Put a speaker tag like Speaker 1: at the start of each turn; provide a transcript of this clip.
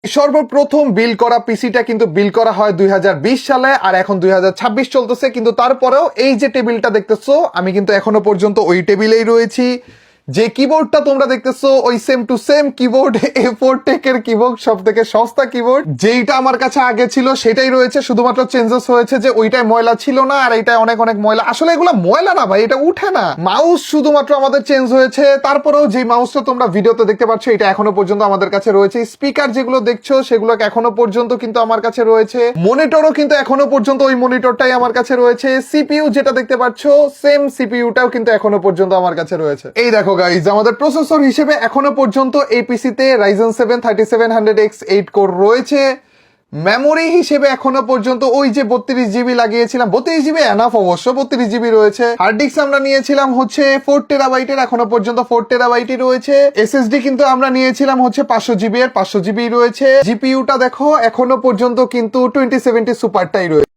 Speaker 1: সর্বপ্রথম বিল করা পিসিটা কিন্তু বিল করা হয় 2020 সালে, আর এখন 2026 চলতেছে। কিন্তু তারপরেও এই যে টেবিলটা দেখতেছো, আমি কিন্তু এখনো পর্যন্ত ওই টেবিলেই রয়েছি। যে কিবোর্ডটা তোমরা দেখতেছো ওই same to same keyboard, A4 টেকের কিবোর্ড, সব থেকে সস্তা কিবোর্ড। যেইটা আমার কাছে আগে ছিল সেটাই রয়েছে, শুধুমাত্র চেঞ্জেস হয়েছে যে ওইটাই ময়লা ছিল না আর এইটাই অনেক অনেক ময়লা। আসলে এগুলো ময়লা না ভাই, এটা উঠে না। মাউস শুধুমাত্র আমাদের চেঞ্জ হয়েছে, তারপরেও যে মাউসটা তোমরা ভিডিওতে দেখতে পাচ্ছ এটা এখনো পর্যন্ত আমাদের কাছে রয়েছে। স্পিকার যেগুলো দেখছো সেগুলো এখনো পর্যন্ত কিন্তু আমার কাছে রয়েছে। মনিটরও কিন্তু এখনো পর্যন্ত ওই মনিটরটাই আমার কাছে রয়েছে। সিপিইউ যেটা দেখতে পাচ্ছ সেম সিপিইউটাও কিন্তু এখনো পর্যন্ত আমার কাছে রয়েছে। এই দেখো গাইজ, আমাদের প্রসেসর হিসেবে এখনো পর্যন্ত এই পিসিতে Ryzen 7 3700X 8 কোর রয়েছে। মেমোরি হিসেবে এখনো পর্যন্ত ওই যে 32 জিবি লাগিয়েছিলাম, 32 জিবি এনাফ, অবশ্য 32 জিবি রয়েছে। হার্ড ডিস্ক আমরা নিয়েছিলাম হচ্ছে 4 টেরাবাইটের, এখনো পর্যন্ত 4 টেরাবাইটই রয়েছে। এসএসডি কিন্তু আমরা নিয়েছিলাম হচ্ছে 500 জিবি এর, 500 জিবি রয়েছে। জিপিইউটা দেখো এখনো পর্যন্ত কিন্তু 2070 সুপারটাই রয়েছে।